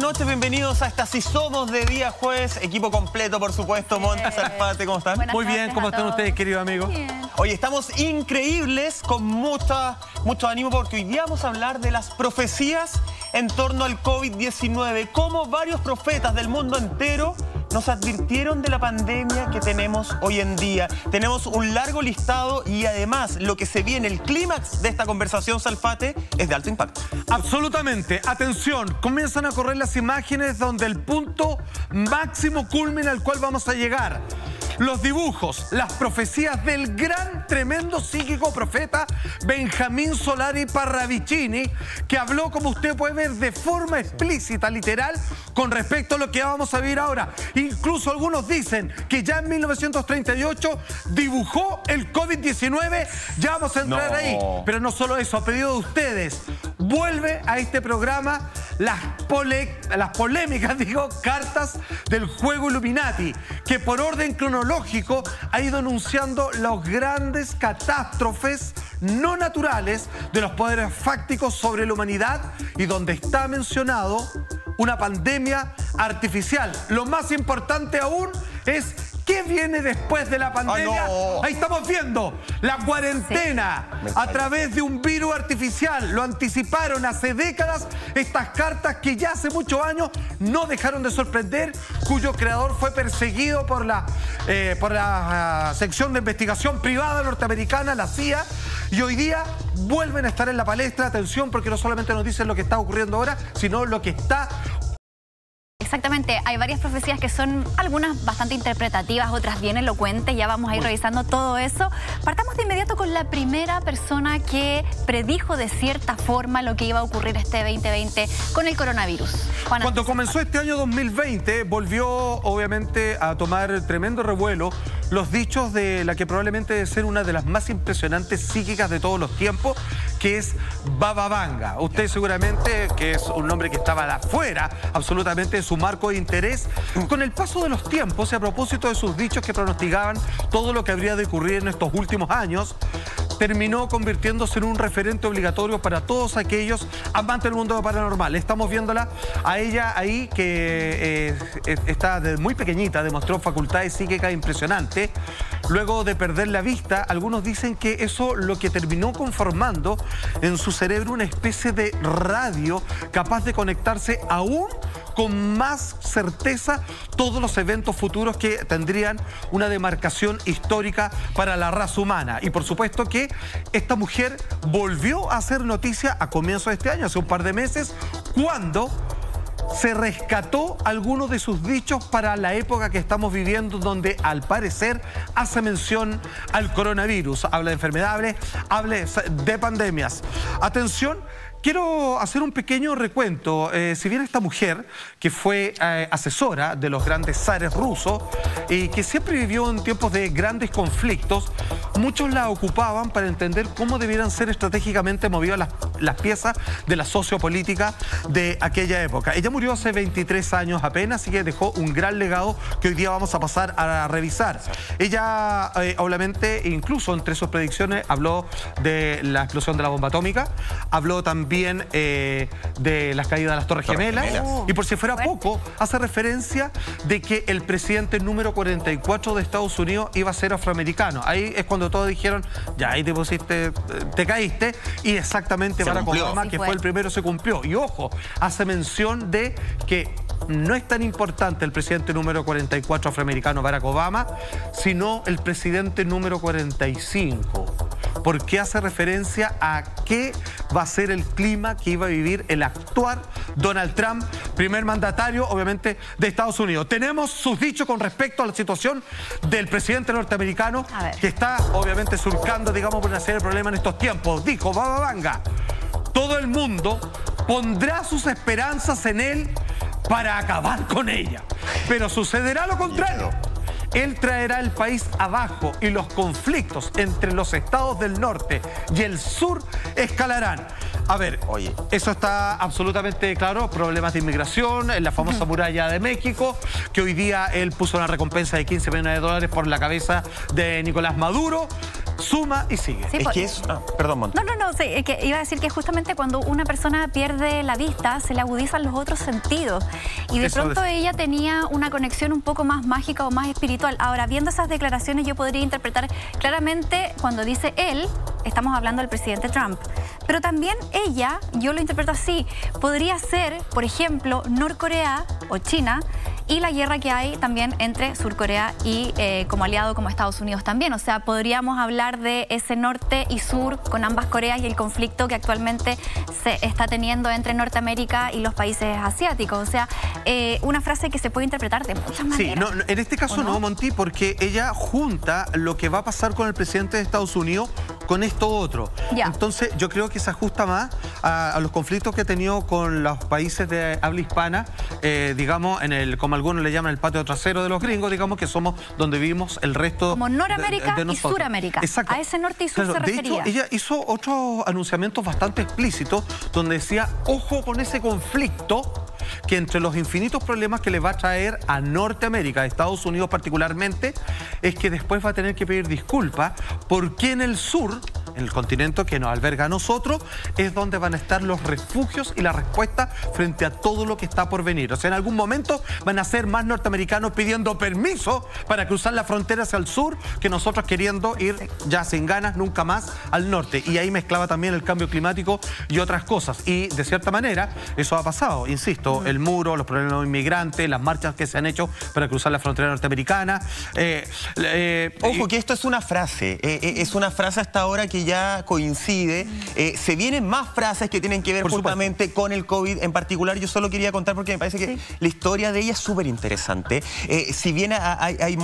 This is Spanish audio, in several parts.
noches, bienvenidos a esta Si Somos de día jueves. Equipo completo, por supuesto. Montes, Alfate, ¿cómo están? Buenas Muy bien, noches ¿cómo a están todos. ustedes, queridos amigos? Bien. Oye, estamos increíbles, con mucho ánimo, porque hoy día vamos a hablar de las profecías en torno al COVID-19. Cómo varios profetas del mundo entero nos advirtieron de la pandemia que tenemos hoy en día. Tenemos un largo listado y además lo que se viene, el clímax de esta conversación, Salfate, es de alto impacto. Absolutamente. Atención, comienzan a correr las imágenes donde el punto máximo culmine al cual vamos a llegar. Los dibujos, las profecías del gran, tremendo psíquico profeta Benjamín Solari Parravicini, que habló, como usted puede ver, de forma explícita, literal, con respecto a lo que vamos a vivir ahora. Incluso algunos dicen que ya en 1938 dibujó el COVID-19. Ya vamos a entrar ahí. Pero no solo eso, a pedido de ustedes, vuelve a este programa las polémicas, cartas del juego Illuminati, que por orden cronológico ha ido anunciando las grandes catástrofes no naturales de los poderes fácticos sobre la humanidad y donde está mencionado una pandemia artificial. Lo más importante aún es ¿qué viene después de la pandemia? Ay, no. Ahí estamos viendo la cuarentena a través de un virus artificial. Lo anticiparon hace décadas estas cartas que ya hace muchos años no dejaron de sorprender, cuyo creador fue perseguido por la sección de investigación privada norteamericana, la CIA, y hoy día vuelven a estar en la palestra. Atención, porque no solamente nos dicen lo que está ocurriendo ahora, sino lo que está. Exactamente, hay varias profecías que son algunas bastante interpretativas, otras bien elocuentes, ya vamos a ir revisando todo eso. Partamos de inmediato con la primera persona que predijo de cierta forma lo que iba a ocurrir este 2020 con el coronavirus. Cuando comenzó este año 2020, volvió obviamente a tomar tremendo revuelo los dichos de la que probablemente debe ser una de las más impresionantes psíquicas de todos los tiempos, que es Baba Vanga. Usted seguramente, que es un nombre que estaba afuera absolutamente de su marco de interés, con el paso de los tiempos y a propósito de sus dichos que pronosticaban todo lo que habría de ocurrir en estos últimos años, terminó convirtiéndose en un referente obligatorio para todos aquellos amantes del mundo paranormal. Estamos viéndola a ella ahí, que está desde muy pequeñita, demostró facultades psíquicas impresionantes. Luego de perder la vista, algunos dicen que eso lo que terminó conformando en su cerebro una especie de radio capaz de conectarse aún con más certeza todos los eventos futuros que tendrían una demarcación histórica para la raza humana. Y por supuesto que esta mujer volvió a hacer noticia a comienzos de este año, hace un par de meses, cuando se rescató algunos de sus dichos para la época que estamos viviendo, donde al parecer hace mención al coronavirus. Habla de enfermedades, habla de pandemias. Atención, quiero hacer un pequeño recuento. Si bien esta mujer, que fue asesora de los grandes zares rusos y que siempre vivió en tiempos de grandes conflictos, muchos la ocupaban para entender cómo debieran ser estratégicamente movidas las piezas de la sociopolítica de aquella época. Ella murió hace 23 años apenas, así que dejó un gran legado que hoy día vamos a pasar a revisar. Ella, obviamente, incluso entre sus predicciones, habló de la explosión de la bomba atómica, habló también de las caídas de las Torres Gemelas. Y por si fuera poco, hace referencia de que el presidente número 44 de Estados Unidos iba a ser afroamericano. Ahí es cuando todos dijeron, ya ahí te pusiste, te caíste, y exactamente Barack Obama, que fue el primero, se cumplió. Y ojo, hace mención de que no es tan importante el presidente número 44 afroamericano Barack Obama, sino el presidente número 45. Porque hace referencia a qué va a ser el clima que iba a vivir el actual Donald Trump, primer mandatario, obviamente, de Estados Unidos. Tenemos sus dichos con respecto a la situación del presidente norteamericano, que está, obviamente, surcando, digamos, por una serie de problemas en estos tiempos. Dijo Baba Vanga: todo el mundo pondrá sus esperanzas en él para acabar con ella, pero sucederá lo contrario. Él traerá el país abajo y los conflictos entre los estados del norte y el sur escalarán. A ver, oye, eso está absolutamente claro. Problemas de inmigración, en la famosa muralla de México, que hoy día él puso una recompensa de $15 millones por la cabeza de Nicolás Maduro. suma y sigue. Sí, Es que es... perdón, Monty. No, sí, es que iba a decir que justamente cuando una persona pierde la vista, se le agudizan los otros sentidos. Y de pronto ella tenía una conexión un poco más mágica o más espiritual. Ahora, viendo esas declaraciones, yo podría interpretar claramente cuando dice él, estamos hablando del presidente Trump. Pero también ella, yo lo interpreto así, podría ser, por ejemplo, Norcorea o China, y la guerra que hay también entre Surcorea y como aliado como Estados Unidos también. O sea, podríamos hablar de ese norte y sur con ambas Coreas y el conflicto que actualmente se está teniendo entre Norteamérica y los países asiáticos. O sea, una frase que se puede interpretar de muchas maneras. Sí, no, en este caso no, Monty, porque ella junta lo que va a pasar con el presidente de Estados Unidos con esto otro. Ya. Entonces, yo creo que se ajusta más a los conflictos que ha tenido con los países de habla hispana, digamos, en el, como algunos le llaman, el patio trasero de los gringos, digamos, que somos donde vivimos el resto como Noramérica de y nosotros. Suramérica. Exacto. A ese norte y sur claro, se refería. de hecho, ella hizo otros anunciamientos bastante explícitos donde decía, ojo con ese conflicto que entre los infinitos problemas que le va a traer a Norteamérica, a Estados Unidos particularmente, es que después va a tener que pedir disculpas porque en el sur, en el continente que nos alberga a nosotros, es donde van a estar los refugios y la respuesta frente a todo lo que está por venir. O sea, en algún momento van a ser más norteamericanos pidiendo permiso para cruzar la frontera hacia el sur que nosotros queriendo ir ya sin ganas nunca más al norte. Y ahí mezclaba también el cambio climático y otras cosas. Y de cierta manera eso ha pasado, insisto, el muro, los problemas de los inmigrantes, las marchas que se han hecho para cruzar la frontera norteamericana. Ojo que esto es una frase, es una frase hasta ahora que ya coincide. Se vienen más frases que tienen que ver justamente con el COVID en particular. Yo solo quería contar porque me parece que la historia de ella es súper interesante. Si bien hay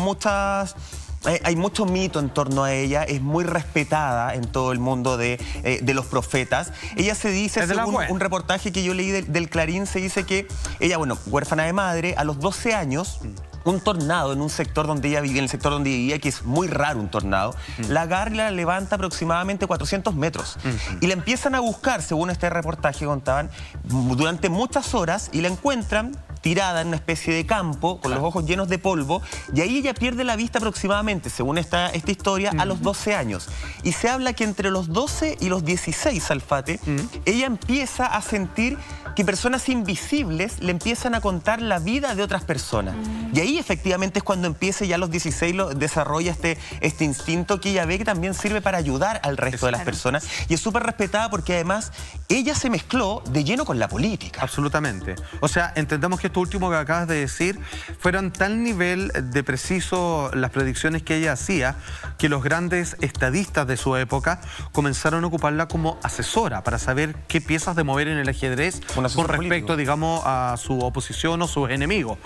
mucho mito en torno a ella, es muy respetada en todo el mundo de los profetas. Ella se dice, según un reportaje que yo leí del Clarín, se dice que ella, bueno, huérfana de madre, a los 12 años... un tornado en un sector donde ella vivía, en el sector donde vivía, que es muy raro un tornado, la agarra y la levanta aproximadamente 400 metros. Y la empiezan a buscar, según este reportaje contaban, durante muchas horas y la encuentran tirada en una especie de campo, con los ojos llenos de polvo, y ahí ella pierde la vista aproximadamente, según esta historia, a los 12 años. Y se habla que entre los 12 y los 16, Alfate, ella empieza a sentir que personas invisibles le empiezan a contar la vida de otras personas. Y ahí efectivamente es cuando empieza, ya a los 16 desarrolla este instinto que ella ve que también sirve para ayudar al resto de las personas. Y es súper respetada porque además ella se mezcló de lleno con la política. Absolutamente. O sea, entendemos que esto último que acabas de decir fueron tal nivel de preciso las predicciones que ella hacía que los grandes estadistas de su época comenzaron a ocuparla como asesora para saber qué piezas de mover en el ajedrez con respecto, digamos, a su oposición o sus enemigos.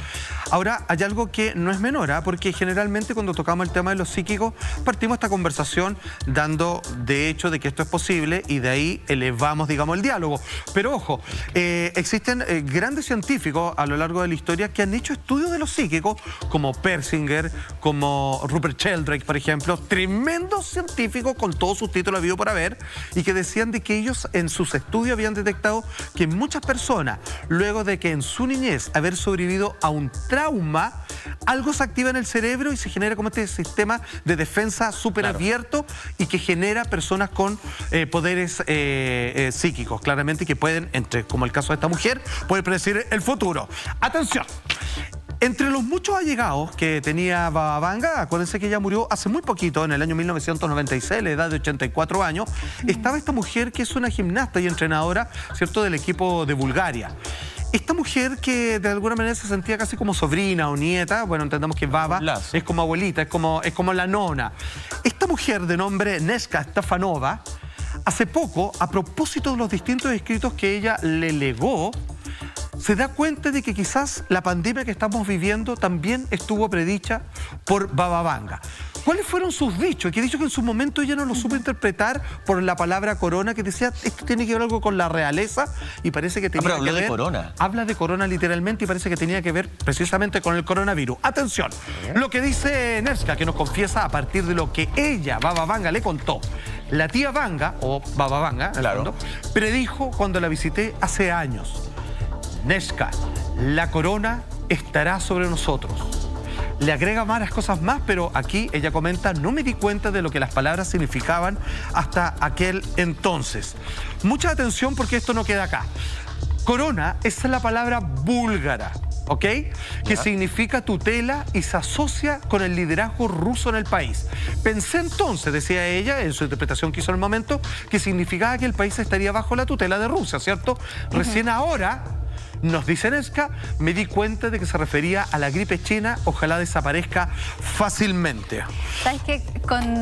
Ahora, hay algo que no es menor, porque generalmente cuando tocamos el tema de los psíquicos, partimos esta conversación dando de hecho de que esto es posible y de ahí elevamos, digamos, el diálogo. Pero ojo, existen grandes científicos a lo largo de la historia que han hecho estudios de los psíquicos, como Persinger, como Rupert Sheldrake, por ejemplo, tremendos científicos con todos sus títulos habido por haber, y que decían de que ellos en sus estudios habían detectado que muchas personas, luego de que en su niñez haber sobrevivido a un trauma, algo se activa en el cerebro y se genera como este sistema de defensa súper abierto y que genera personas con poderes psíquicos, claramente, que pueden, como el caso de esta mujer, puede predecir el futuro. ¡Atención! Entre los muchos allegados que tenía Baba Vanga, acuérdense que ella murió hace muy poquito, en el año 1996, a la edad de 84 años, estaba esta mujer que es una gimnasta y entrenadora, ¿cierto?, del equipo de Bulgaria. Esta mujer que de alguna manera se sentía casi como sobrina o nieta, bueno, entendamos que Baba es como abuelita, es como la nona. Esta mujer de nombre Neska Stefanova, hace poco, a propósito de los distintos escritos que ella le legó, se da cuenta de que quizás la pandemia que estamos viviendo también estuvo predicha por Baba Vanga. ¿Cuáles fueron sus dichos? Que dicho que en su momento ella no lo supo interpretar por la palabra corona, que decía, esto tiene que ver algo con la realeza, y parece que tenía que ver... de corona. Habla de corona literalmente y parece que tenía que ver precisamente con el coronavirus. Atención, lo que dice Neska, que nos confiesa a partir de lo que ella, Baba Vanga, le contó. La tía Vanga, o Baba Vanga, predijo cuando la visité hace años. Neska, la corona estará sobre nosotros. le agrega varias cosas más, pero aquí ella comenta: no me di cuenta de lo que las palabras significaban hasta aquel entonces. Mucha atención porque esto no queda acá. Corona, esa es la palabra búlgara, ¿ok? Que significa tutela y se asocia con el liderazgo ruso en el país. Pensé entonces, decía ella, en su interpretación que hizo en el momento, que significaba que el país estaría bajo la tutela de Rusia, ¿cierto? Recién ahora, nos dice Neska, me di cuenta de que se refería a la gripe china, ojalá desaparezca fácilmente. ¿Sabes qué?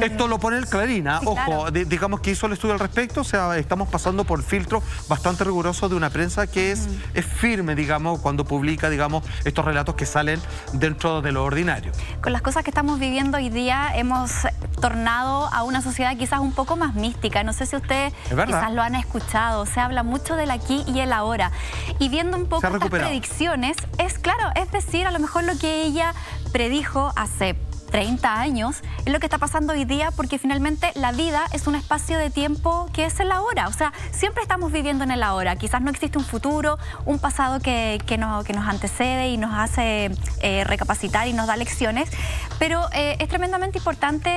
Esto lo pone el Clarín, ¿eh? Sí, Ojo, claro. digamos que hizo el estudio al respecto, o sea, estamos pasando por filtro bastante riguroso de una prensa que es firme, digamos, cuando publica, digamos, estos relatos que salen dentro de lo ordinario. Con las cosas que estamos viviendo hoy día hemos tornado a una sociedad quizás un poco más mística. No sé si ustedes quizás lo han escuchado. Se habla mucho del aquí y el ahora. Y viendo un poco estas predicciones, es decir, a lo mejor lo que ella predijo hace 30 años, es lo que está pasando hoy día, porque finalmente la vida es un espacio de tiempo que es el ahora. O sea, siempre estamos viviendo en el ahora. Quizás no existe un futuro, un pasado que nos antecede y nos hace recapacitar y nos da lecciones, pero es tremendamente importante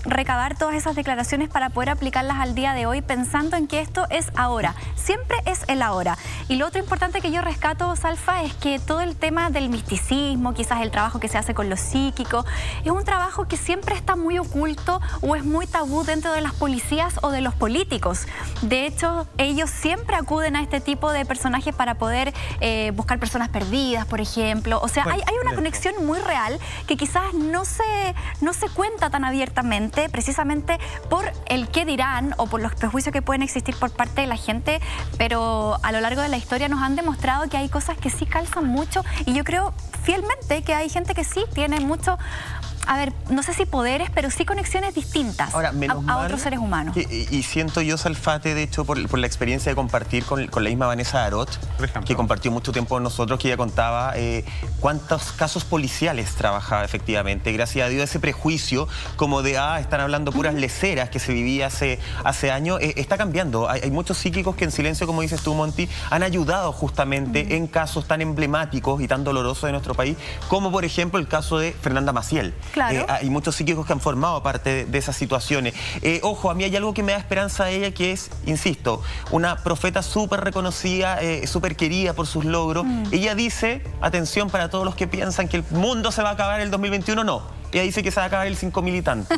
recabar todas esas declaraciones para poder aplicarlas al día de hoy, pensando en que esto es ahora. Siempre es el ahora. Y lo otro importante que yo rescato, Salfa, es que todo el tema del misticismo, quizás el trabajo que se hace con lo psíquico, es un trabajo que siempre está muy oculto o es muy tabú dentro de las policías o de los políticos. De hecho, ellos siempre acuden a este tipo de personajes para poder buscar personas perdidas, por ejemplo. O sea, hay una conexión muy real que quizás no se cuenta tan abiertamente, precisamente por el qué dirán o por los prejuicios que pueden existir por parte de la gente, pero a lo largo de la historia nos han demostrado que hay cosas que sí calzan mucho, y yo creo fielmente que hay gente que sí tiene mucho, a ver, no sé si poderes, pero sí conexiones distintas a otros seres humanos. Y siento yo, Salfate, de hecho, por la experiencia de compartir con la misma Vanessa Darot, que compartió mucho tiempo con nosotros, que ella contaba cuántos casos policiales trabajaba efectivamente. Gracias a Dios, ese prejuicio como de, están hablando puras leceras que se vivía hace años, está cambiando. Hay muchos psíquicos que en silencio, como dices tú, Monty, han ayudado justamente en casos tan emblemáticos y tan dolorosos de nuestro país, como por ejemplo el caso de Fernanda Maciel. Claro. Hay muchos psíquicos que han formado parte de esas situaciones. Ojo, a mí hay algo que me da esperanza de ella, que es, insisto, una profeta súper reconocida, súper querida por sus logros. Ella dice, atención para todos los que piensan que el mundo se va a acabar el 2021, no. Ella dice que se va a acabar el 5.000 y tanto.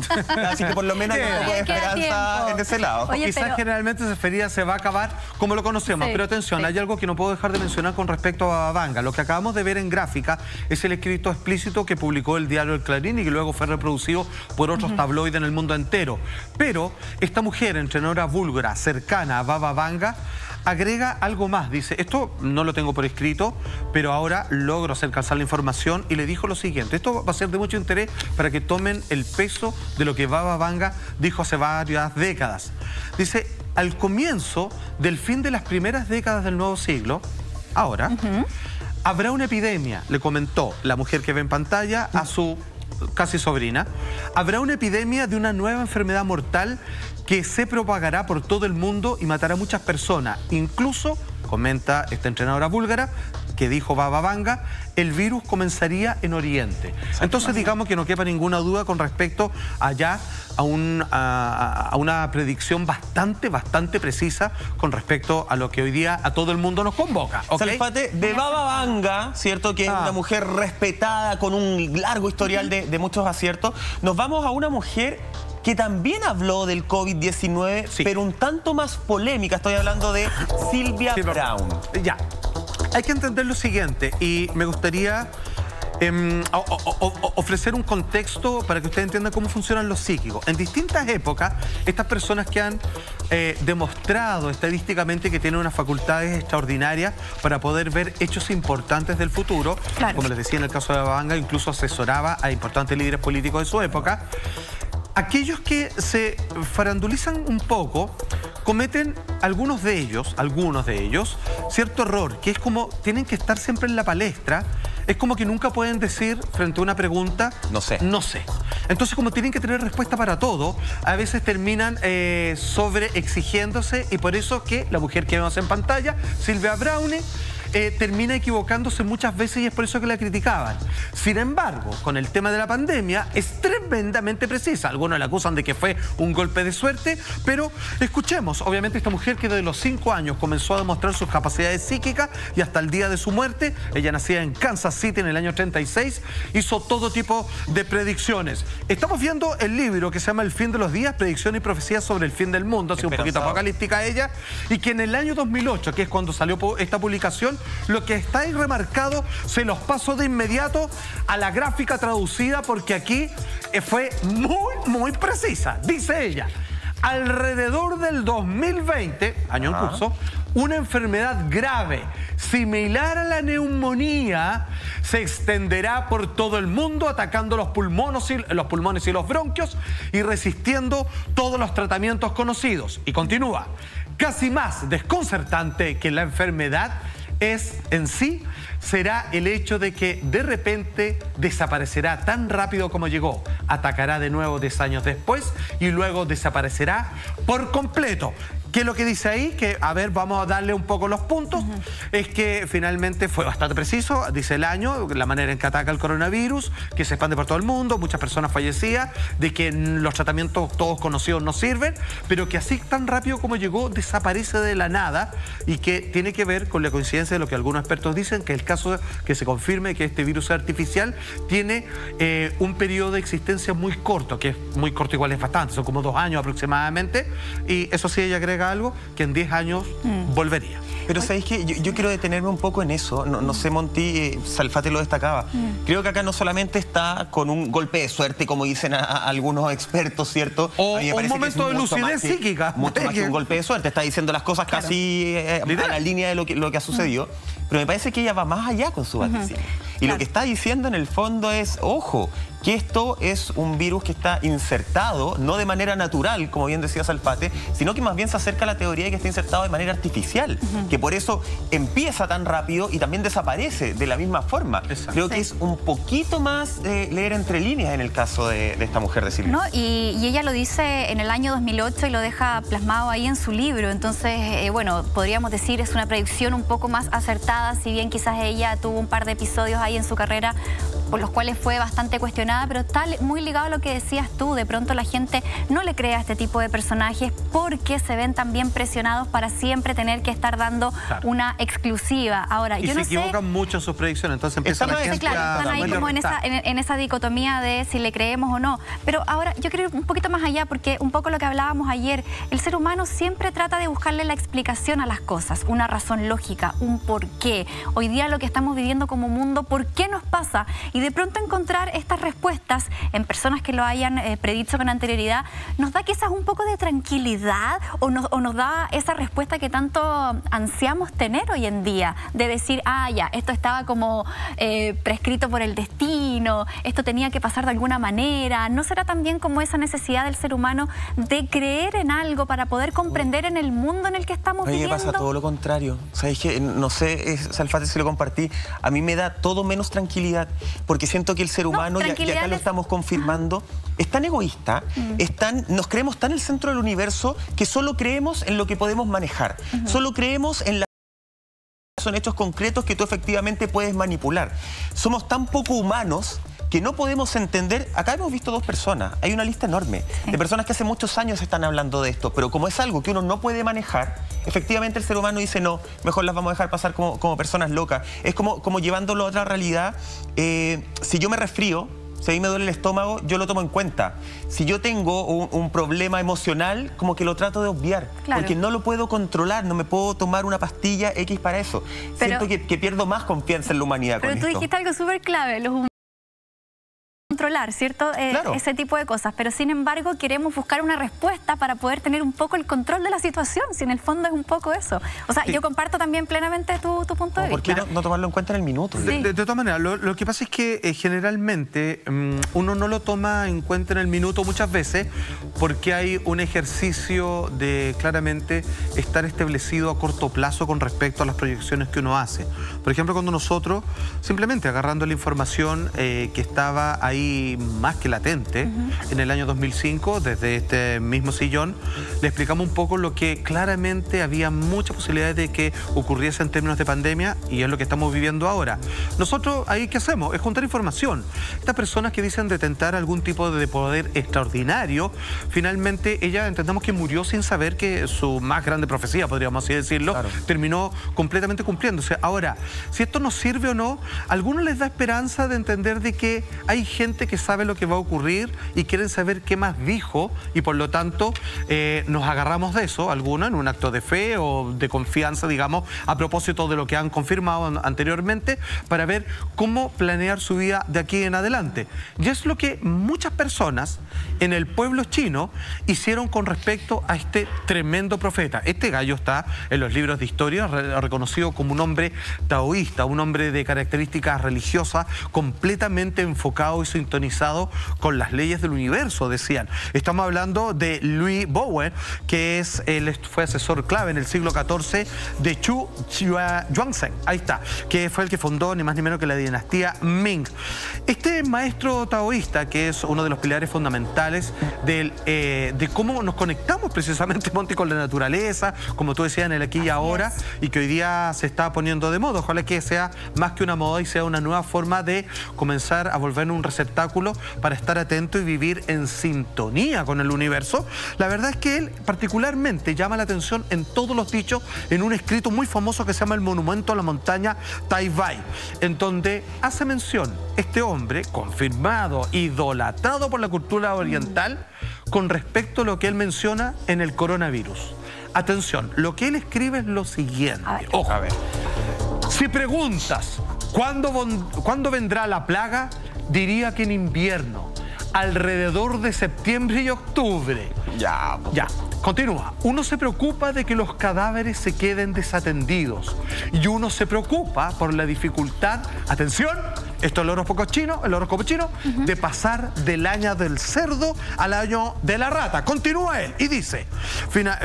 Así que por lo menos hay un poco de esperanza en ese lado. Oye, quizás generalmente se refería, se va a acabar como lo conocemos. Pero atención, hay algo que no puedo dejar de mencionar con respecto a Baba Vanga. Lo que acabamos de ver en gráfica es el escrito explícito que publicó el diario El Clarín y que luego fue reproducido por otros tabloides en el mundo entero. Pero esta mujer, entrenadora búlgara, cercana a Baba Vanga, agrega algo más. Dice, esto no lo tengo por escrito, pero ahora logro hacer calzar la información, y le dijo lo siguiente. Esto va a ser de mucho interés para que tomen el peso de lo que Baba Vanga dijo hace varias décadas. Dice, al comienzo del fin de las primeras décadas del nuevo siglo, ahora, habrá una epidemia, le comentó la mujer que ve en pantalla a su casi sobrina. Habrá una epidemia de una nueva enfermedad mortal que se propagará por todo el mundo y matará a muchas personas. Incluso, comenta esta entrenadora búlgara, que dijo Baba Vanga, el virus comenzaría en Oriente. Entonces, digamos que no quepa ninguna duda con respecto allá a una predicción bastante precisa con respecto a lo que hoy día a todo el mundo nos convoca. Salfate, de Baba Vanga, ¿cierto? Que es una mujer respetada con un largo historial de muchos aciertos. Nos vamos a una mujer que también habló del COVID-19, pero un tanto más polémica. Estoy hablando de Sylvia Browne. Ya. Hay que entender lo siguiente, y me gustaría ofrecer un contexto para que ustedes entiendan cómo funcionan los psíquicos. En distintas épocas, estas personas que han demostrado estadísticamente que tienen unas facultades extraordinarias para poder ver hechos importantes del futuro, como les decía en el caso de Baba Vanga, incluso asesoraba a importantes líderes políticos de su época. Aquellos que se farandulizan un poco cometen algunos de ellos, cierto error, que es como tienen que estar siempre en la palestra. Es como que nunca pueden decir frente a una pregunta, no sé. Entonces, como tienen que tener respuesta para todo, a veces terminan sobre exigiéndose, y por eso que la mujer que vemos en pantalla, Sylvia Browne, termina equivocándose muchas veces y es por eso que la criticaban. Sin embargo, con el tema de la pandemia es tremendamente precisa. Algunos la acusan de que fue un golpe de suerte, pero escuchemos. Obviamente esta mujer que desde los 5 años comenzó a demostrar sus capacidades psíquicas y hasta el día de su muerte, ella nacía en Kansas City en el año 36, hizo todo tipo de predicciones. Estamos viendo el libro que se llama El fin de los días, predicciones y profecías sobre el fin del mundo, así un poquito apocalíptica ella, y que en el año 2008, que es cuando salió esta publicación, lo que está ahí remarcado, se los paso de inmediato a la gráfica traducida porque aquí fue muy precisa. Dice ella: alrededor del 2020, año en curso, una enfermedad grave, similar a la neumonía, se extenderá por todo el mundo, atacando los pulmones y los bronquios y resistiendo todos los tratamientos conocidos. Y continúa: casi más desconcertante que la enfermedad en sí será el hecho de que de repente desaparecerá tan rápido como llegó, atacará de nuevo 10 años después y luego desaparecerá por completo. ¿Qué es lo que dice ahí? Que, a ver, vamos a darle un poco los puntos. Es que finalmente fue bastante preciso, dice el año, la manera en que ataca el coronavirus, que se expande por todo el mundo, muchas personas fallecidas, de que los tratamientos todos conocidos no sirven, pero que así tan rápido como llegó desaparece de la nada y que tiene que ver con la coincidencia de lo que algunos expertos dicen, que el caso de que se confirme que este virus artificial tiene un periodo de existencia muy corto, que es muy corto, igual es bastante, son como 2 años aproximadamente, y eso sí, ella agrega algo, que en 10 años volvería. Pero ¿sabéis qué? Yo quiero detenerme un poco en eso. No sé, Monty, Salfate lo destacaba. Creo que acá no solamente está con un golpe de suerte, como dicen algunos expertos, ¿cierto? O un momento de lucidez psíquica. Mucho más que un golpe de suerte. Está diciendo las cosas casi a la línea de lo que ha sucedido. Pero me parece que ella va más allá con su vaticinio. Y lo que está diciendo en el fondo es, ojo, que esto es un virus que está insertado, no de manera natural, como bien decía Salfate, sino que más bien se acerca a la teoría de que está insertado de manera artificial, que por eso empieza tan rápido y también desaparece de la misma forma. Exacto. Creo que es un poquito más leer entre líneas en el caso de esta mujer de Silvia. No, y ella lo dice en el año 2008 y lo deja plasmado ahí en su libro. Entonces, bueno, podríamos decir es una predicción un poco más acertada, si bien quizás ella tuvo un par de episodios ahí en su carrera por los cuales fue bastante cuestionada, pero está muy ligado a lo que decías tú. De pronto la gente no le cree a este tipo de personajes porque se ven también presionados para siempre tener que estar dando una exclusiva. Ahora, yo no sé... Y se equivocan mucho en sus predicciones, entonces empiezan a... Claro, están ahí como en esa dicotomía de si le creemos o no. Pero ahora yo quiero ir un poquito más allá, porque un poco lo que hablábamos ayer, el ser humano siempre trata de buscarle la explicación a las cosas, una razón lógica, un porqué. Hoy día lo que estamos viviendo como mundo, ¿por qué nos pasa? Y de pronto encontrar estas respuestas en personas que lo hayan predicho con anterioridad, nos da quizás un poco de tranquilidad o nos da esa respuesta que tanto ansiamos tener hoy en día, de decir, ah, ya, esto estaba como prescrito por el destino, esto tenía que pasar de alguna manera. ¿No será también como esa necesidad del ser humano de creer en algo para poder comprender en el mundo en el que estamos viviendo? A mí me pasa todo lo contrario. ¿Sabéis qué? No sé, Salfate, si lo compartí, a mí me da todo menos tranquilidad, porque siento que el ser humano, y acá lo estamos confirmando, es tan egoísta, nos creemos tan el centro del universo que solo creemos en lo que podemos manejar, solo creemos en son hechos concretos que tú efectivamente puedes manipular. Somos tan poco humanos que no podemos entender. Acá hemos visto 2 personas, hay una lista enorme de personas que hace muchos años están hablando de esto, pero como es algo que uno no puede manejar, efectivamente el ser humano dice no, mejor las vamos a dejar pasar como personas locas. Es como llevándolo a otra realidad. Si yo me resfrío, si a mí me duele el estómago, yo lo tomo en cuenta. Si yo tengo un problema emocional, como que lo trato de obviar, porque no lo puedo controlar, no me puedo tomar una pastilla X para eso. Siento que pierdo más confianza en la humanidad con esto. Pero tú dijiste algo súper clave, los humanos controlar, ¿cierto? Ese tipo de cosas, pero sin embargo queremos buscar una respuesta para poder tener un poco el control de la situación, si en el fondo es un poco eso. O sea, yo comparto también plenamente tu punto de vista. ¿Por qué no tomarlo en cuenta en el minuto? De todas maneras, lo que pasa es que generalmente uno no lo toma en cuenta en el minuto muchas veces porque hay un ejercicio de claramente estar establecido a corto plazo con respecto a las proyecciones que uno hace. Por ejemplo, cuando nosotros, simplemente agarrando la información que estaba ahí y más que latente. En el año 2005, desde este mismo sillón, le explicamos un poco lo que claramente había muchas posibilidades de que ocurriese en términos de pandemia, y es lo que estamos viviendo ahora. Nosotros ahí, ¿qué hacemos? Es juntar información. Estas personas que dicen detentar algún tipo de poder extraordinario, finalmente ella entendamos que murió sin saber que su más grande profecía, podríamos así decirlo, terminó completamente cumpliéndose. Ahora, si esto nos sirve o no, a algunos les da esperanza de entender de que hay gente que sabe lo que va a ocurrir y quieren saber qué más dijo, y por lo tanto nos agarramos de eso, algunos en un acto de fe o de confianza, digamos, a propósito de lo que han confirmado anteriormente, para ver cómo planear su vida de aquí en adelante. Y es lo que muchas personas en el pueblo chino hicieron con respecto a este tremendo profeta. Este gallo está en los libros de historia reconocido como un hombre taoísta, un hombre de características religiosas, completamente enfocado y sintonizado con las leyes del universo, decían. Estamos hablando de Louis Bowen, que fue asesor clave en el siglo XIV de Chu Yuanzhen, ahí está, que fue el que fundó ni más ni menos que la dinastía Ming. Este maestro taoísta, que es uno de los pilares fundamentales de cómo nos conectamos precisamente, Monty, con la naturaleza, como tú decías, en el aquí y ahora, y que hoy día se está poniendo de moda. Ojalá que sea más que una moda y sea una nueva forma de comenzar a volver un receptáculo para estar atento y vivir en sintonía con el universo. La verdad es que él particularmente llama la atención en todos los dichos, en un escrito muy famoso que se llama El Monumento a la Montaña Taibai, en donde hace mención este hombre, confirmado, idolatrado por la cultura oriental, con respecto a lo que él menciona en el coronavirus. Atención, lo que él escribe es lo siguiente. Ojo, a ver. Si preguntas ¿cuándo vendrá la plaga? Diría que en invierno, alrededor de septiembre y octubre. Ya, continúa. Uno se preocupa de que los cadáveres se queden desatendidos, y uno se preocupa por la dificultad, atención, esto es el horóscopo chino, de pasar del año del cerdo al año de la rata. Continúa él y dice,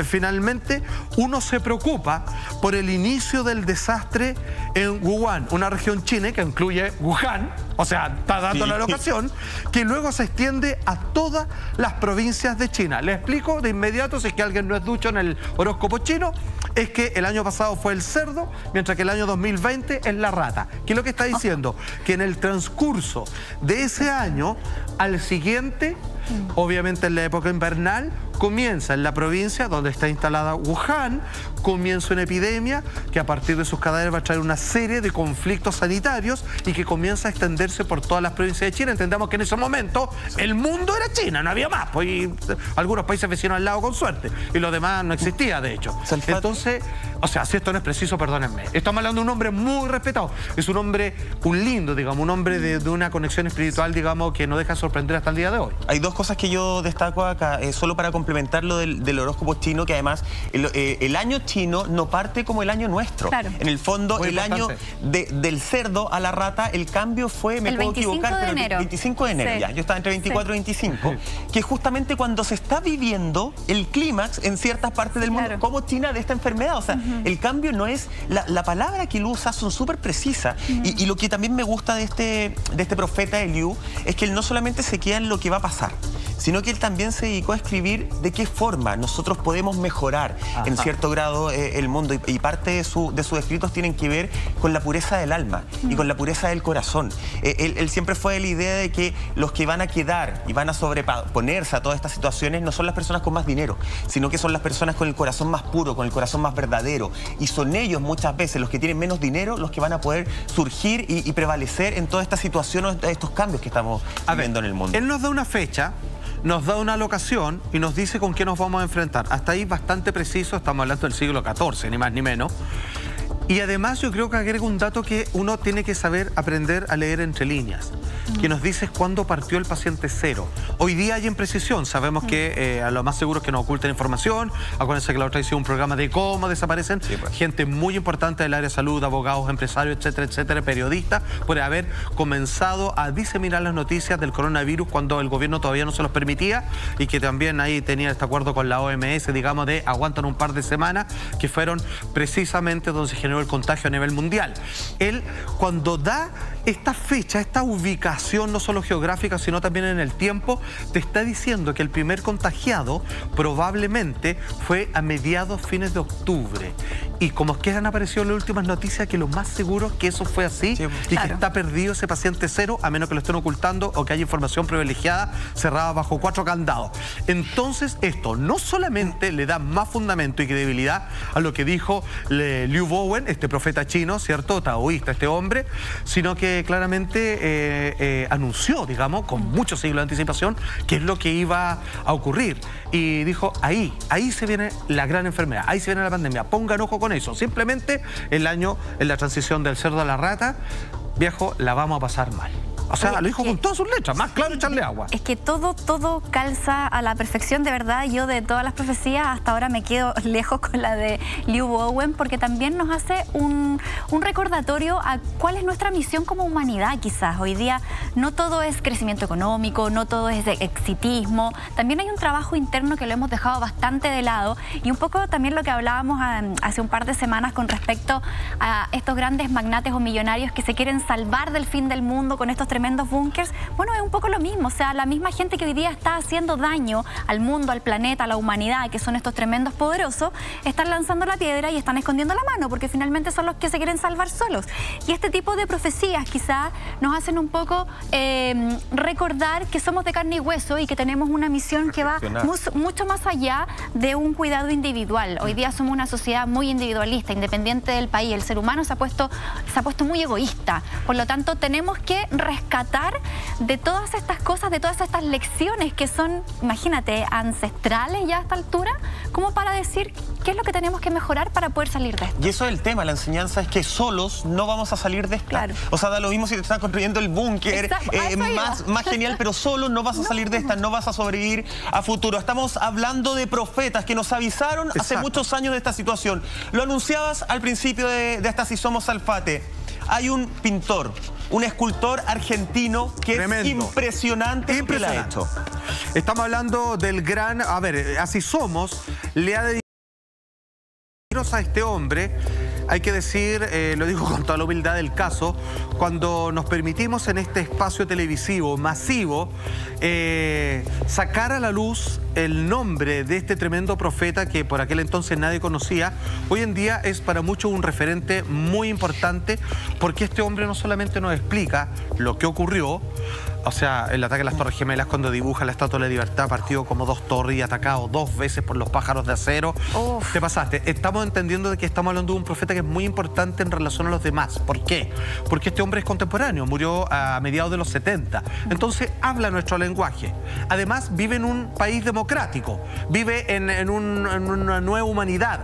finalmente, uno se preocupa por el inicio del desastre en Wuhan, una región china que incluye Wuhan, o sea, está dando la locación, que luego se extiende a todas las provincias de China. Le explico de inmediato, si es que alguien no es ducho en el horóscopo chino, es que el año pasado fue el cerdo, mientras que el año 2020 es la rata. ¿Qué es lo que está diciendo? Que en el transcurso de ese año al siguiente, obviamente en la época invernal, comienza en la provincia donde está instalada Wuhan, comienza una epidemia que a partir de sus cadáveres va a traer una serie de conflictos sanitarios y que comienza a extenderse por todas las provincias de China. Entendamos que en ese momento el mundo era China, no había más, pues, y algunos países vecinos al lado con suerte, y lo demás no existía, de hecho. Entonces, o sea, si esto no es preciso, perdónenme. Estamos hablando de un hombre muy respetado. Es un hombre, un lindo, digamos, un hombre de una conexión espiritual, digamos, que no deja de sorprender hasta el día de hoy. Hay dos cosas que yo destaco acá, solo para complementar lo del horóscopo chino, que además el año chino no parte como el año nuestro. Claro. En el fondo, muy el importante. Año del cerdo a la rata, el cambio fue, me puedo equivocar, pero el 25 de enero, sí. Ya, yo estaba entre 24 y 25, que es justamente cuando se está viviendo el clímax en ciertas partes del mundo, como China, de esta enfermedad. O sea, el cambio no es, la palabra que él usa son súper precisas, y lo que también me gusta de este profeta Eliú es que él no solamente se queda en lo que va a pasar, sino que él también se dedicó a escribir de qué forma nosotros podemos mejorar en cierto grado el mundo, y parte de sus escritos tienen que ver con la pureza del alma y con la pureza del corazón. Él siempre fue de la idea de que los que van a quedar y van a sobreponerse a todas estas situaciones no son las personas con más dinero, sino que son las personas con el corazón más puro, con el corazón más verdadero, y son ellos muchas veces los que tienen menos dinero los que van a poder surgir y prevalecer en toda esta situación, o estos cambios que estamos viendo en el mundo. Él nos da una fecha, nos da una locación y nos dice con qué nos vamos a enfrentar. Hasta ahí bastante preciso, estamos hablando del siglo XIV, ni más ni menos. Y además yo creo que agrega un dato que uno tiene que saber aprender a leer entre líneas, que nos dice cuándo partió el paciente cero. Hoy día hay imprecisión, sabemos que a lo más seguro es que nos oculten información. Acuérdense que la otra hizo un programa de cómo desaparecen gente muy importante del área de salud, abogados, empresarios, etcétera, etcétera, periodistas, por haber comenzado a diseminar las noticias del coronavirus cuando el gobierno todavía no se los permitía, y que también ahí tenía este acuerdo con la OMS, digamos, de aguantan un par de semanas, que fueron precisamente donde se generó el contagio a nivel mundial. Él, cuando da esta fecha, esta ubicación, no solo geográfica, sino también en el tiempo, te está diciendo que el primer contagiado probablemente fue a mediados, fines de octubre. Y como que han aparecido en las últimas noticias, que lo más seguro es que eso fue así, sí, y claro, que está perdido ese paciente cero, a menos que lo estén ocultando o que haya información privilegiada cerrada bajo 4 candados. Entonces, esto no solamente le da más fundamento y credibilidad a lo que dijo Liu Bowen, este profeta chino, ¿cierto? Taoísta, este hombre, sino que claramente anunció, digamos, con muchos siglos de anticipación, qué es lo que iba a ocurrir. Y dijo, ahí se viene la gran enfermedad, ahí se viene la pandemia, pongan ojo con eso. Simplemente el año, en la transición del cerdo a la rata, viejo, la vamos a pasar mal. O sea, lo dijo con todas sus letras, más claro echarle agua. Es que todo calza a la perfección, de verdad. Yo de todas las profecías hasta ahora me quedo lejos con la de Liu Bowen, porque también nos hace un recordatorio a cuál es nuestra misión como humanidad, quizás. Hoy día no todo es crecimiento económico, no todo es de exitismo. También hay un trabajo interno que lo hemos dejado bastante de lado, y un poco también lo que hablábamos hace un par de semanas con respecto a estos grandes magnates o millonarios que se quieren salvar del fin del mundo con estos tremendos búnkers. Bueno, es un poco lo mismo, o sea, la misma gente que hoy día está haciendo daño al mundo, al planeta, a la humanidad, que son estos tremendos poderosos, están lanzando la piedra y están escondiendo la mano, porque finalmente son los que se quieren salvar solos. Y este tipo de profecías quizás nos hacen un poco recordar que somos de carne y hueso y que tenemos una misión que va mucho más allá de un cuidado individual. Hoy día somos una sociedad muy individualista, independiente del país. El ser humano se ha puesto muy egoísta. Por lo tanto, tenemos que rescatar de todas estas cosas, de todas estas lecciones que son, imagínate, ancestrales ya a esta altura, como para decir qué es lo que tenemos que mejorar para poder salir de esto. Y eso es el tema, la enseñanza es que solos no vamos a salir de esto. Claro. O sea, da lo mismo si te están construyendo el búnker, más genial, pero solo no vas a salir de esta, no vas a sobrevivir a futuro. Estamos hablando de profetas que nos avisaron hace muchos años de esta situación. Lo anunciabas al principio de Hasta Si Somos Alfate. Hay un pintor, un escultor argentino que es impresionante lo que él ha hecho. Estamos hablando del gran, a ver, Así Somos, le ha dedicado a este hombre. Hay que decir, lo digo con toda la humildad del caso, cuando nos permitimos en este espacio televisivo masivo sacar a la luz el nombre de este tremendo profeta que por aquel entonces nadie conocía, hoy en día es para muchos un referente muy importante, porque este hombre no solamente nos explica lo que ocurrió, o sea, el ataque a las Torres Gemelas, cuando dibuja la Estatua de la Libertad, partido como 2 torres y atacado 2 veces por los pájaros de acero. Te pasaste. Estamos entendiendo de que estamos hablando de un profeta que es muy importante en relación a los demás. ¿Por qué? Porque este hombre es contemporáneo, murió a mediados de los 70. Entonces habla nuestro lenguaje. Además vive en un país democrático, vive en una nueva humanidad.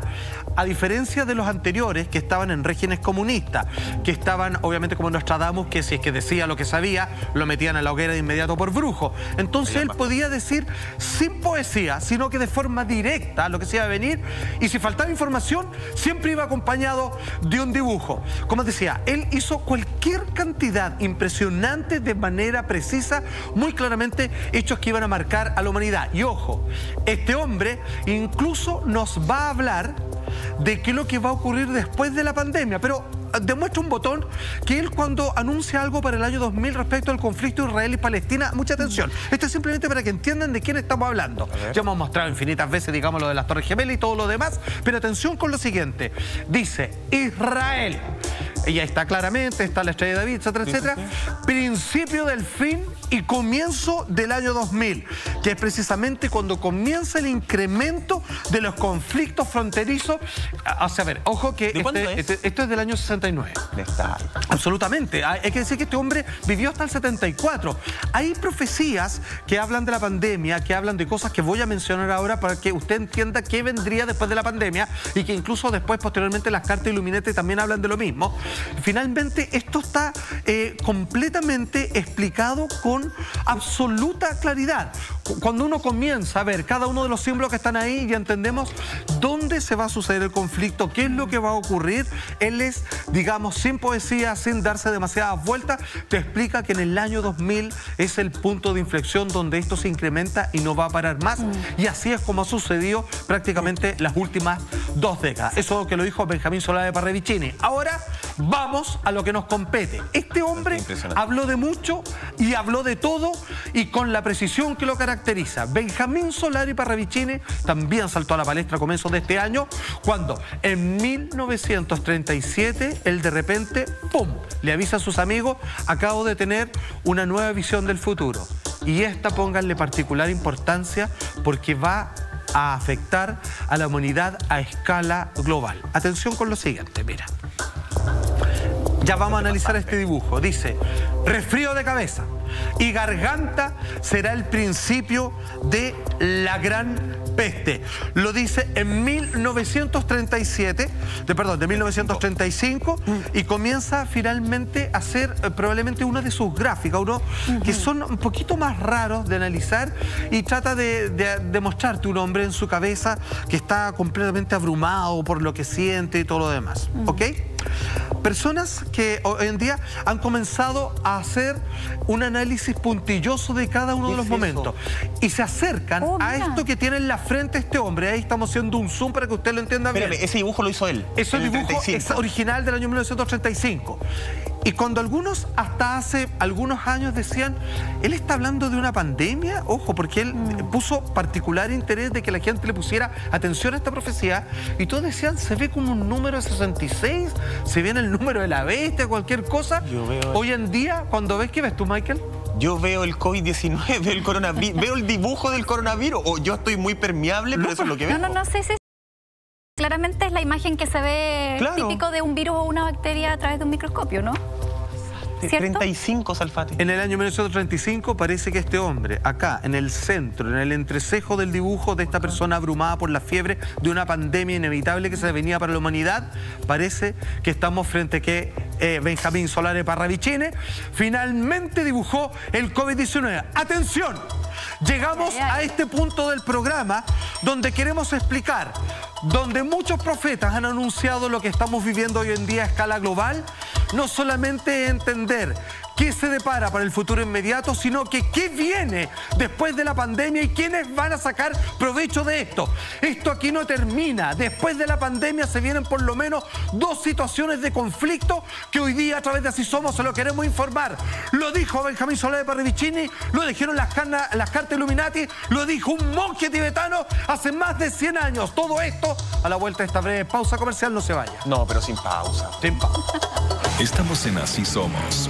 A diferencia de los anteriores que estaban en regímenes comunistas, que estaban obviamente como Nostradamus, que si es que decía lo que sabía, lo metían a la hoguera de inmediato por brujo. Entonces él podía decir sin poesía, sino que de forma directa lo que se iba a venir, y si faltaba información, siempre iba acompañado de un dibujo. Como decía, él hizo cualquier cantidad impresionante de manera precisa, muy claramente hechos que iban a marcar a la humanidad. Y ojo, este hombre incluso nos va a hablar de qué es lo que va a ocurrir después de la pandemia, pero demuestra un botón que él, cuando anuncia algo para el año 2000 respecto al conflicto Israel y Palestina, mucha atención, esto es simplemente para que entiendan de quién estamos hablando. Ya hemos mostrado infinitas veces, digamos, lo de las Torres Gemelas y todo lo demás, pero atención con lo siguiente. Dice, Israel, y ahí está claramente, está la estrella de David, etcétera, etcétera, principio del fin y comienzo del año 2000, que es precisamente cuando comienza el incremento de los conflictos fronterizos. O sea, a ver, ojo que esto es del año 69. Absolutamente. Hay que decir que este hombre vivió hasta el 74. Hay profecías que hablan de la pandemia, que hablan de cosas que voy a mencionar ahora para que usted entienda qué vendría después de la pandemia, y que incluso después, posteriormente, las cartas Illuminati también hablan de lo mismo. Finalmente, esto está completamente explicado con absoluta claridad. Cuando uno comienza a ver cada uno de los símbolos que están ahí, ya entendemos dónde se va a suceder el conflicto, qué es lo que va a ocurrir. Él es, digamos, sin poesía, sin darse demasiadas vueltas, te explica que en el año 2000 es el punto de inflexión donde esto se incrementa y no va a parar más. Y así es como ha sucedido prácticamente las últimas 2 décadas. Eso que lo dijo Benjamín Solá de Parravicini. Ahora Vamos a lo que nos compete. Este hombre habló de mucho y habló de todo y con la precisión que lo caracteriza. Benjamín Solari Parravicini también saltó a la palestra a comienzos de este año, cuando en 1937 él de repente, ¡pum!, le avisa a sus amigos: acabo de tener una nueva visión del futuro. Y esta, pónganle particular importancia, porque va a afectar a la humanidad a escala global. Atención con lo siguiente, mira. Ya vamos a analizar este dibujo. Dice: resfrío de cabeza y garganta será el principio de la gran peste. Lo dice en 1935, y comienza finalmente a hacer probablemente una de sus gráficas, uno que son un poquito más raros de analizar, y trata de mostrarte un hombre en su cabeza que está completamente abrumado por lo que siente y todo lo demás. ¿Ok? Personas que hoy en día han comenzado a hacer un análisis puntilloso de cada uno de los momentos y se acercan a esto que tiene en la frente este hombre. Ahí estamos haciendo un zoom para que usted lo entienda bien. Ese dibujo lo hizo él. Ese dibujo es original del año 1935. Y cuando algunos, hasta hace algunos años, decían: ¿él está hablando de una pandemia? Ojo, porque él puso particular interés de que la gente le pusiera atención a esta profecía, y todos decían: se ve como un número de 66, se viene el número de la bestia, cualquier cosa. Hoy en día, cuando ves, ¿qué ves tú, Michael? Yo veo el COVID-19, el coronavirus, veo el dibujo del coronavirus, o yo estoy muy permeable, pero eso es lo que veo. No, sí. Claramente es la imagen que se ve típico de un virus o una bacteria a través de un microscopio, ¿no? ¿Cierto? 35, Salfate. En el año 1935 parece que este hombre, acá, en el centro, en el entrecejo del dibujo de esta persona abrumada por la fiebre de una pandemia inevitable que se venía para la humanidad, parece que estamos frente a que Benjamín Solari Parravicini finalmente dibujó el COVID-19. ¡Atención! Llegamos a este punto del programa donde queremos explicar, donde muchos profetas han anunciado lo que estamos viviendo hoy en día a escala global, no solamente entender qué se depara para el futuro inmediato, sino que qué viene después de la pandemia y quiénes van a sacar provecho de esto. Esto aquí no termina. Después de la pandemia se vienen por lo menos dos situaciones de conflicto que hoy día a través de Así Somos se lo queremos informar. Lo dijo Benjamín Solari Parravicini, lo dijeron las cartas Illuminati, lo dijo un monje tibetano hace más de 100 años. Todo esto a la vuelta de esta breve pausa comercial. No se vaya. No, pero sin pausa. Sin pausa. Estamos en Así Somos.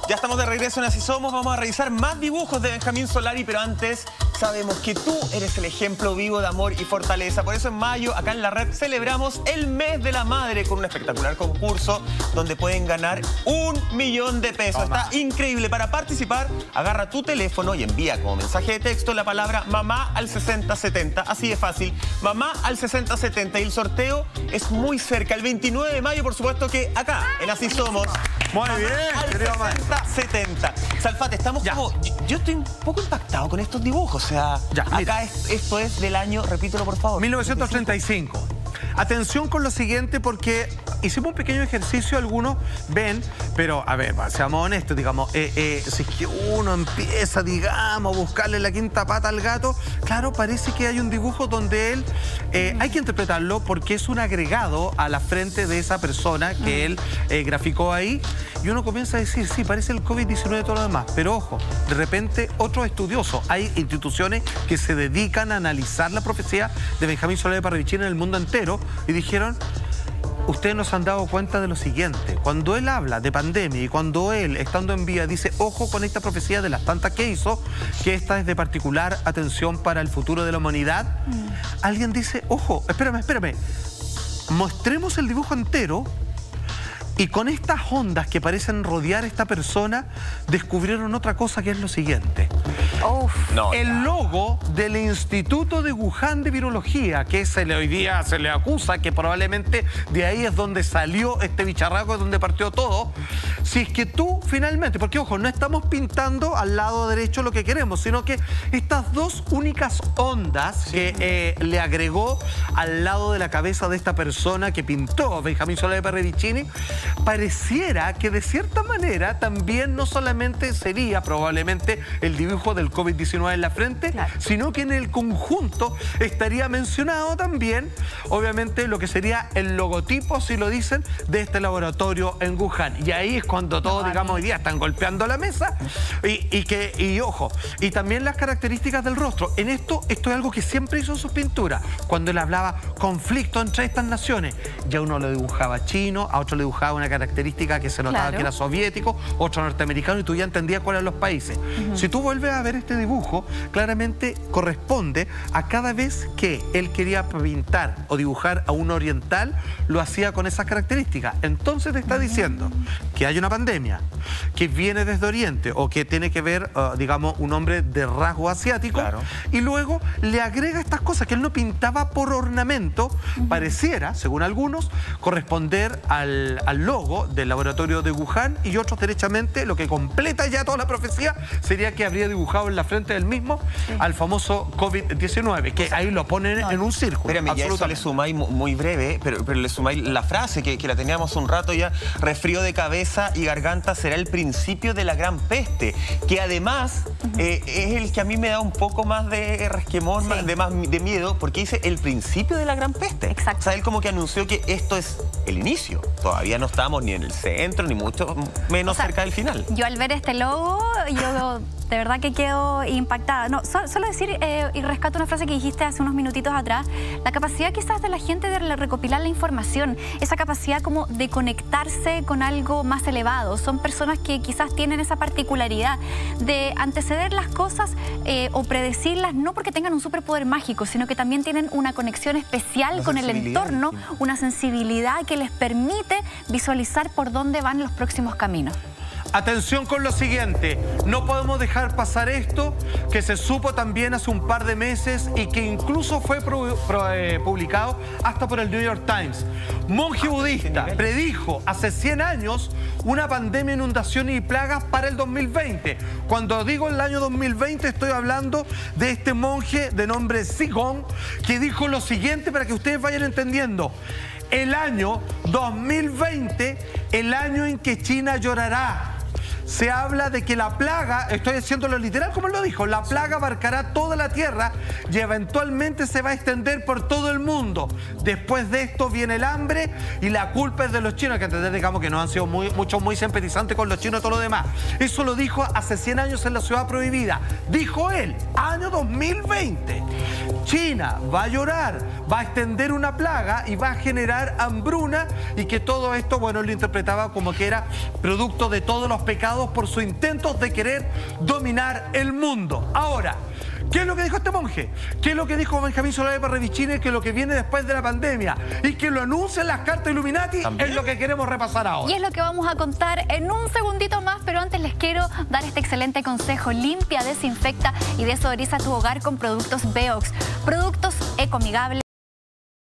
Ya estamos de regreso en Así Somos. Vamos a revisar más dibujos de Benjamín Solari, pero antes sabemos que tú eres el ejemplo vivo de amor y fortaleza. Por eso en mayo, acá en la red, celebramos el mes de la madre con un espectacular concurso donde pueden ganar 1 millón de pesos. Está increíble. Para participar, agarra tu teléfono y envía como mensaje de texto la palabra mamá al 6070. Así de fácil. Mamá al 6070. Y el sorteo es muy cerca. El 29 de mayo, por supuesto que acá, en Así Somos. Muy bien, querido Mario. 70. Salfate, estamos como... Yo estoy un poco impactado con estos dibujos. O sea, acá esto es del año, repítelo por favor. 1935. Atención con lo siguiente, porque hicimos un pequeño ejercicio, algunos ven, pero a ver, seamos honestos, digamos, si es que uno empieza, digamos, a buscarle la quinta pata al gato, claro, parece que hay un dibujo donde él, hay que interpretarlo porque es un agregado a la frente de esa persona que él graficó ahí, y uno comienza a decir, sí, parece el COVID-19 y todo lo demás, pero ojo, de repente otros estudiosos, hay instituciones que se dedican a analizar la profecía de Benjamín Solari Parravicini en el mundo entero, y dijeron, ustedes nos han dado cuenta de lo siguiente: cuando él habla de pandemia y cuando él, estando en vía, dice, ojo con esta profecía de las tantas que hizo, que esta es de particular atención para el futuro de la humanidad, alguien dice, ojo, espérame, mostremos el dibujo entero. Y con estas ondas que parecen rodear a esta persona, descubrieron otra cosa, que es lo siguiente. El logo del Instituto de Wuhan de Virología, que hoy día se le acusa que probablemente de ahí es donde salió este bicharraco, es donde partió todo. Si es que tú finalmente, porque ojo, no estamos pintando al lado derecho lo que queremos, sino que estas dos únicas ondas que le agregó al lado de la cabeza de esta persona que pintó Benjamín Solari Parravicini, pareciera que de cierta manera también no solamente sería probablemente el dibujo del COVID-19 en la frente, claro, sino que en el conjunto estaría mencionado también, obviamente, lo que sería el logotipo, si lo dicen, de este laboratorio en Wuhan. Y ahí es cuando todos, digamos, hoy día están golpeando la mesa y ojo, y también las características del rostro. En esto es algo que siempre hizo en sus pinturas. Cuando él hablaba conflicto entre estas naciones, ya uno lo dibujaba chino, a otro le dibujaba una característica que se notaba, claro, que era soviético, otro norteamericano, y tú ya entendías cuáles eran los países. Si tú vuelves a ver este dibujo, claramente corresponde a cada vez que él quería pintar o dibujar a un oriental, lo hacía con esas características. Entonces te está diciendo que hay una pandemia que viene desde Oriente o que tiene que ver, digamos, un hombre de rasgo asiático, claro, y luego le agrega estas cosas que él no pintaba por ornamento, pareciera, según algunos, corresponder al logo del laboratorio de Wuhan, y otros derechamente, lo que completa ya toda la profecía, sería que habría dibujado en la frente del mismo al famoso COVID-19, que ahí lo ponen en un círculo. Espérame, ya eso le sumáis muy breve, pero le sumáis la frase que la teníamos un rato ya: resfrío de cabeza y garganta será el principio de la gran peste, que además es el que a mí me da un poco más de resquemón, de miedo, porque dice el principio de la gran peste. Exacto. O sea, él como que anunció que esto es el inicio. Todavía no estamos ni en el centro, ni mucho menos cerca del final. Yo al ver este logo, yo de verdad que quedo impactada. No, solo decir, y rescato una frase que dijiste hace unos minutitos atrás, la capacidad quizás de la gente de recopilar la información, esa capacidad como de conectarse con algo más elevado. Son personas que quizás tienen esa particularidad de anteceder las cosas o predecirlas, no porque tengan un superpoder mágico, sino que también tienen una conexión especial con el entorno, una sensibilidad que les permite visualizar por dónde van los próximos caminos. Atención con lo siguiente, no podemos dejar pasar esto que se supo también hace un par de meses y que incluso fue publicado hasta por el New York Times. Monje budista predijo hace 100 años una pandemia, inundaciones y plagas para el 2020. Cuando digo el año 2020 estoy hablando de este monje de nombre Zhigong, que dijo lo siguiente para que ustedes vayan entendiendo. El año 2020, el año en que China llorará. Se habla de que la plaga, estoy haciéndolo literal como él lo dijo, la plaga abarcará toda la tierra y eventualmente se va a extender por todo el mundo. Después de esto viene el hambre y la culpa es de los chinos. Hay que entender, digamos, que no han sido muchos muy simpatizantes con los chinos y todo lo demás. Eso lo dijo hace 100 años en la ciudad prohibida. Dijo él, año 2020. China va a llorar, va a extender una plaga y va a generar hambruna, y que todo esto, bueno, él lo interpretaba como que era producto de todos los pecados por sus intentos de querer dominar el mundo. Ahora, ¿qué es lo que dijo este monje? ¿Qué es lo que dijo Benjamín Solari Parravicini? Que lo que viene después de la pandemia y que lo anuncian las cartas Illuminati ¿también? Es lo que queremos repasar ahora. Y es lo que vamos a contar en un segundito más, pero antes les quiero dar este excelente consejo. Limpia, desinfecta y desodoriza tu hogar con productos Beox. Productos ecoamigables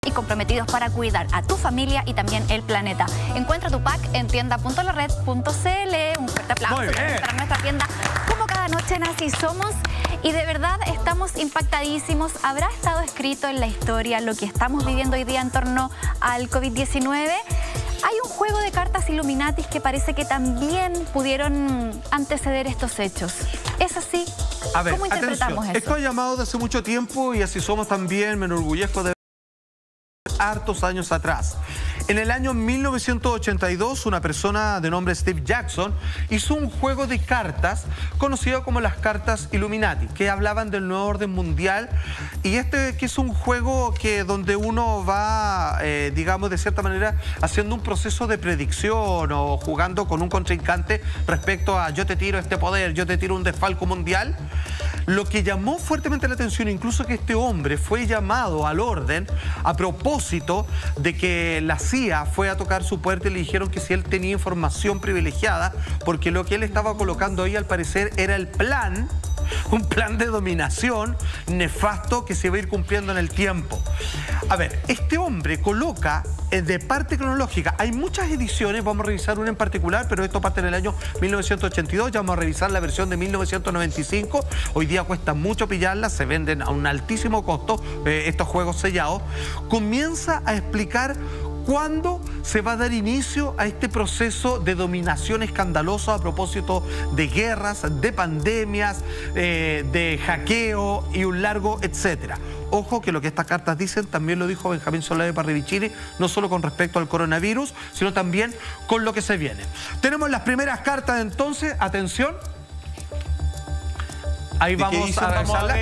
y comprometidos para cuidar a tu familia y también el planeta. Encuentra tu pack en tienda.lared.cl. Un fuerte aplauso para nuestra tienda. Como cada noche en Así Somos. Y de verdad estamos impactadísimos. ¿Habrá estado escrito en la historia lo que estamos viviendo hoy día en torno al COVID-19? Hay un juego de cartas Illuminatis que parece que también pudieron anteceder estos hechos. ¿Es así? A ver, ¿cómo interpretamos eso? Esto ha llamado desde hace mucho tiempo y Así Somos también me enorgullezco de hartos años atrás. En el año 1982, una persona de nombre Steve Jackson hizo un juego de cartas conocido como las cartas Illuminati, que hablaban del nuevo orden mundial, y que es un juego donde uno va, digamos, de cierta manera, haciendo un proceso de predicción o jugando con un contrincante respecto a yo te tiro este poder, yo te tiro un desfalco mundial. Lo que llamó fuertemente la atención, incluso que este hombre fue llamado al orden a propósito de que la CIA fue a tocar su puerta y le dijeron que si él tenía información privilegiada, porque lo que él estaba colocando ahí al parecer era el plan, un plan de dominación nefasto que se va a ir cumpliendo en el tiempo. A ver, este hombre coloca de parte cronológica, hay muchas ediciones, vamos a revisar una en particular, pero esto parte en el año 1982, ya vamos a revisar la versión de 1995, hoy día cuesta mucho pillarla, se venden a un altísimo costo estos juegos sellados. Comienza a explicar ¿Cuándo se va a dar inicio a este proceso de dominación escandalosa a propósito de guerras, de pandemias, de hackeo y un largo etcétera? Ojo que lo que estas cartas dicen también lo dijo Benjamín Solá de Parravicini, no solo con respecto al coronavirus, sino también con lo que se viene. Tenemos las primeras cartas entonces, atención. Ahí vamos a revisarla.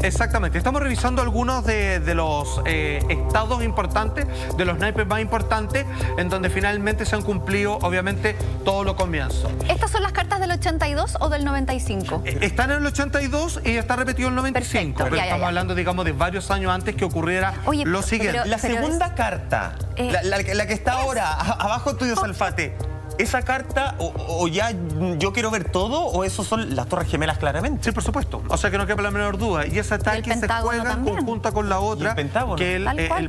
Exactamente, estamos revisando algunos de los estados importantes, de los naipes más importantes, en donde finalmente se han cumplido, obviamente, todos los comienzos. ¿Estas son las cartas del 82 o del 95? Están en el 82 y está repetido el 95. Perfecto, pero estamos hablando, digamos, de varios años antes que ocurriera lo siguiente. La segunda carta, la que está ahora, abajo tuyo, Salfate. ¿Esa carta o ya yo quiero ver todo o eso son las Torres Gemelas claramente? Sí, por supuesto. O sea que no quepa la menor duda. Y ese ataque se juega en conjunta con la otra. ¿Y el Pentágono?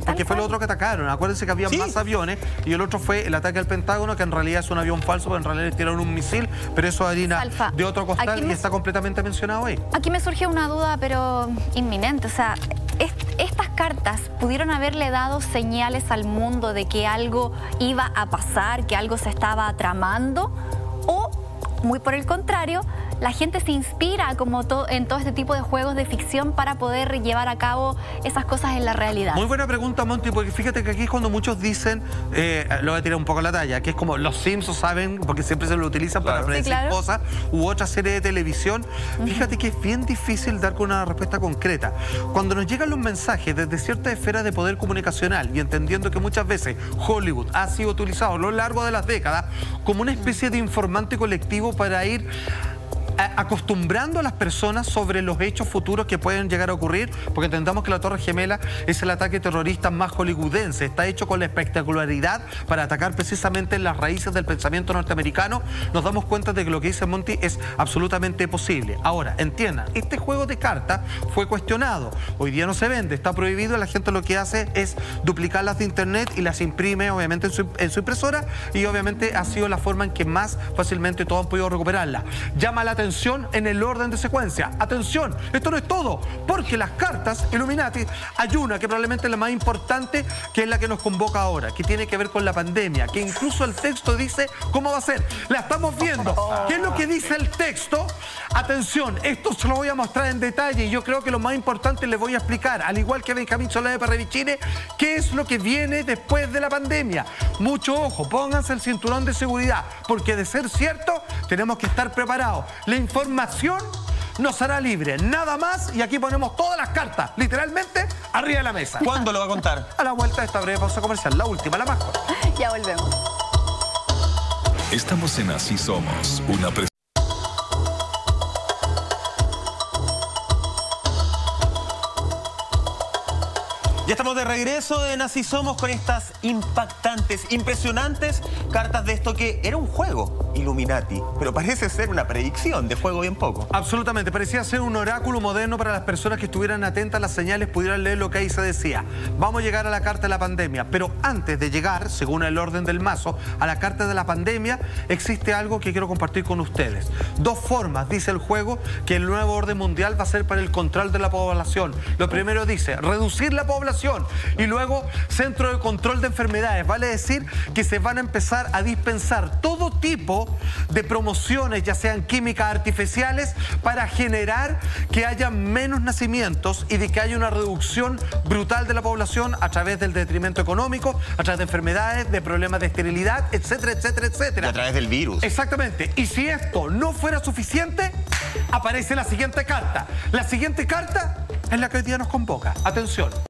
Porque fue el otro que atacaron. Acuérdense que había más aviones y el otro fue el ataque al Pentágono, que en realidad es un avión falso, pero en realidad le tiraron un misil, pero eso es harina de otro costal y está completamente mencionado ahí. Aquí me surge una duda, pero inminente. O sea, estas cartas pudieron haberle dado señales al mundo de que algo iba a pasar, que algo se estaba tramando, o muy por el contrario, la gente se inspira como en todo este tipo de juegos de ficción para poder llevar a cabo esas cosas en la realidad. Muy buena pregunta, Monty, porque fíjate que aquí es cuando muchos dicen, lo voy a tirar un poco a la talla, que es como los Simpsons saben, porque siempre se lo utilizan para predecir cosas, u otra serie de televisión. Fíjate que es bien difícil dar con una respuesta concreta. Cuando nos llegan los mensajes desde ciertas esferas de poder comunicacional y entendiendo que muchas veces Hollywood ha sido utilizado a lo largo de las décadas como una especie de informante colectivo para ir acostumbrando a las personas sobre los hechos futuros que pueden llegar a ocurrir, porque entendamos que la Torre Gemela es el ataque terrorista más hollywoodense, está hecho con la espectacularidad para atacar precisamente las raíces del pensamiento norteamericano. Nos damos cuenta de que lo que dice Monty es absolutamente posible. Ahora, entiendan, este juego de cartas fue cuestionado, hoy día no se vende, está prohibido, la gente lo que hace es duplicarlas de internet y las imprime obviamente en su impresora, y obviamente ha sido la forma en que más fácilmente todos han podido recuperarla. Llama la atención en el orden de secuencia. Atención, esto no es todo, porque las cartas Illuminati hay una que probablemente es la más importante, que es la que nos convoca ahora, que tiene que ver con la pandemia, que incluso el texto dice cómo va a ser. La estamos viendo. ¿Qué es lo que dice el texto? Atención, esto se lo voy a mostrar en detalle y yo creo que lo más importante les voy a explicar, al igual que Benjamín Solá de Parravicini, qué es lo que viene después de la pandemia. Mucho ojo, pónganse el cinturón de seguridad, porque de ser cierto, tenemos que estar preparados. La información nos hará libre, nada más, y aquí ponemos todas las cartas, literalmente, arriba de la mesa. ¿Cuándo lo va a contar? A la vuelta de esta breve pausa comercial, la última, la más corta. Ya volvemos. Estamos en Así Somos, una Ya estamos de regreso en Así Somos con estas impactantes, impresionantes cartas de esto que era un juego, Illuminati, pero parece ser una predicción de juego bien poco. Absolutamente, parecía ser un oráculo moderno para las personas que estuvieran atentas a las señales, pudieran leer lo que ahí se decía. Vamos a llegar a la carta de la pandemia, pero antes de llegar, según el orden del mazo, a la carta de la pandemia, existe algo que quiero compartir con ustedes. Dos formas, dice el juego, que el nuevo orden mundial va a ser para el control de la población. Lo primero dice, reducir la población, y luego centro de control de enfermedades, vale decir que se van a empezar a dispensar todo tipo de promociones, ya sean químicas artificiales, para generar que haya menos nacimientos y de que haya una reducción brutal de la población a través del detrimento económico, a través de enfermedades, de problemas de esterilidad, etcétera, etcétera, etcétera. Y a través del virus. Exactamente. Y si esto no fuera suficiente, aparece la siguiente carta. La siguiente carta es la que hoy día nos convoca. Atención.